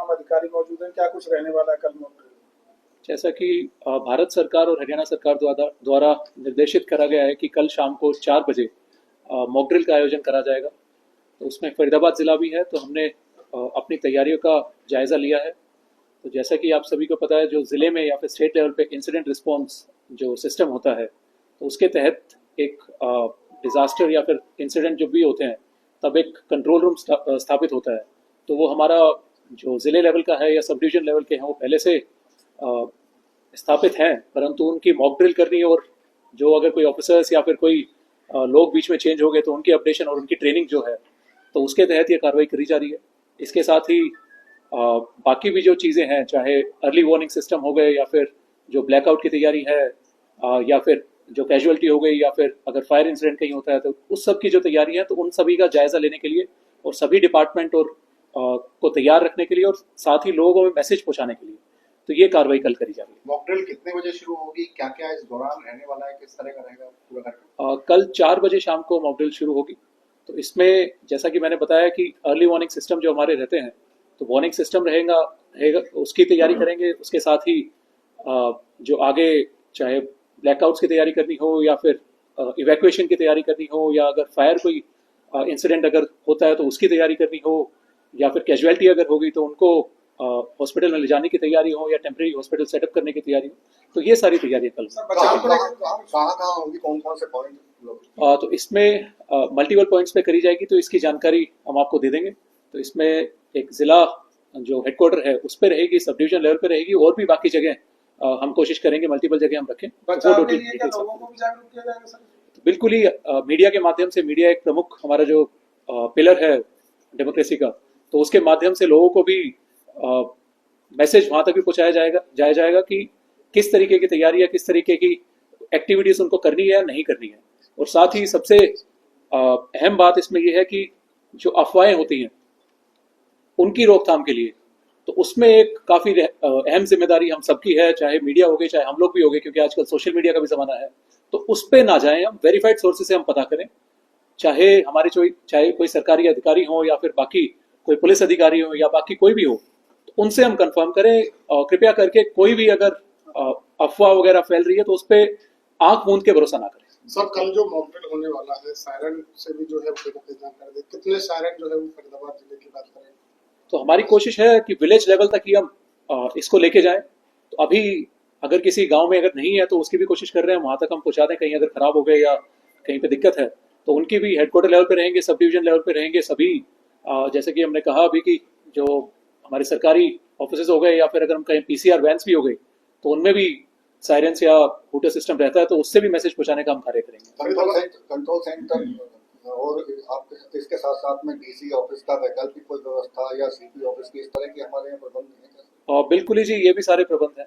तमाम अधिकारी मौजूद हैं, क्या कुछ रहने वाला है कल मॉक ड्रिल? जैसा कि भारत सरकार और हरियाणा सरकार द्वारा निर्देशित करा गया है कि कल शाम को 4 बजे मॉक ड्रिल का आयोजन करा जाएगा। तो उसमें फरीदाबाद ज़िला भी है, तो हमने अपनी तैयारियों का जायज़ा लिया है। तो जैसा कि आप सभी को पता है, जो ज़िले में या फिर स्टेट लेवल पे इंसिडेंट रिस्पॉन्स जो सिस्टम होता है, तो उसके तहत एक डिज़ास्टर या फिर इंसिडेंट जो भी होते हैं, तब एक कंट्रोल रूम स्थापित होता है। तो वो हमारा जो ज़िले लेवल का है या सब डिवीजन लेवल के हैं, वो पहले से स्थापित हैं, परंतु उनकी मॉक ड्रिल करनी है, और जो अगर कोई ऑफिसर्स या फिर कोई लोग बीच में चेंज हो गए तो उनकी अपडेशन और उनकी ट्रेनिंग जो है, तो उसके तहत ये कार्रवाई करी जा रही है। इसके साथ ही बाकी भी जो चीज़ें हैं, चाहे अर्ली वार्निंग सिस्टम हो गए या फिर जो ब्लैकआउट की तैयारी है, या फिर जो कैजुअलिटी हो गई, या फिर अगर फायर इंसिडेंट कहीं होता है, तो उस सब की जो तैयारी है, तो उन सभी का जायज़ा लेने के लिए और सभी डिपार्टमेंट और को तैयार रखने के लिए और साथ ही लोगों में मैसेज पहुंचाने के लिए, तो ये कार्रवाई कल करी जा रही है। मॉक ड्रिल कितने बजे शुरू होगी, क्या क्या इस दौरान रहने वाला है, किस तरह का रहेगा पूरा कार्यक्रम? कल 4 बजे शाम को मॉक ड्रिल शुरू होगी। तो इसमें जैसा कि मैंने बताया कि अर्ली वार्निंग सिस्टम जो हमारे रहते हैं, तो वार्निंग सिस्टम रहेगा, उसकी तैयारी करेंगे। उसके साथ ही जो आगे चाहे ब्लैकआउट्स की तैयारी करनी हो या फिर इवैक्यूएशन की तैयारी करनी हो, या अगर फायर कोई इंसिडेंट अगर होता है तो उसकी तैयारी करनी हो, या फिर कैजुअलिटी अगर होगी तो उनको हॉस्पिटल में ले जाने की तैयारी हो या टेम्परेरी हॉस्पिटल सेटअप करने की तैयारी हो, तो ये सारी तैयारियां कल। कहाँ होंगी, कौन कौन से पॉइंट? तो इसमें मल्टीपल पॉइंट्स पे करी जाएगी, तो इसकी जानकारी हम आपको दे देंगे। तो इसमें एक ज़िला जो हेडक्वार्टर है उस पर रहेगी, सब डिवीजन लेवल पे रहेगी, और भी बाकी जगह हम कोशिश करेंगे मल्टीपल जगह हम रखें। बचाव के लिए क्या लोगों को भी जागरूक किया जाएगा सर? तो बिल्कुल ही मीडिया के माध्यम से, मीडिया एक प्रमुख हमारा जो पिलर है डेमोक्रेसी का, तो उसके माध्यम से लोगों को भी मैसेज वहां तक भी पहुंचाया जाएगा कि किस तरीके की तैयारी या किस तरीके की एक्टिविटीज उनको करनी है या नहीं करनी है। और साथ ही सबसे अहम बात इसमें यह है कि जो अफवाहें होती हैं उनकी रोकथाम के लिए, तो उसमें एक काफी अहम जिम्मेदारी हम सबकी है, चाहे मीडिया हो गई, चाहे हम लोग भी हो गए, क्योंकि आजकल सोशल मीडिया का भी जमाना है। तो उस पर ना जाएं, हम वेरीफाइड सोर्सेज से हम पता करें, चाहे हमारे चाहे कोई सरकारी अधिकारी हो या फिर बाकी कोई पुलिस अधिकारी हो या बाकी कोई भी हो, तो उनसे हम कंफर्म करें। कृपया करके कोई भी अगर अफवाह वगैरह फैल रही है तो उस पर आंख मूंद के भरोसा ना करें। सर, कल जो मॉक ड्रिल होने वाला है, सायरन से भी जो है वो जानकारी दे, कितने सायरन जो है वो फरीदाबाद जिले की बात करें? तो हमारी कोशिश है कि विलेज लेवल तक ही हम इसको लेके जाएं। तो अभी अगर किसी गांव में अगर नहीं है तो उसकी भी कोशिश कर रहे हैं, वहां तक हम पहुंचा दें। कहीं अगर खराब हो गए या कहीं पे दिक्कत है तो उनकी भी हेडक्वार्टर लेवल पे रहेंगे, सब डिवीजन लेवल पे रहेंगे सभी। जैसे कि हमने कहा अभी कि जो हमारे सरकारी ऑफिस हो गए या फिर अगर हम कहीं पीसीआर वैन्स भी हो गई, तो उनमें भी साइरेंस या हूटर सिस्टम रहता है, तो उससे भी मैसेज पहुंचाने का हम कार्य करेंगे। कंट्रोल सेंटर और आप इसके साथ साथ में डीसी ऑफिस का वैकल्पिक कोई व्यवस्था या सीपी ऑफिस की, इस तरह की हमारे यहाँ प्रबंध है? बिल्कुल ही जी, ये भी सारे प्रबंध हैं।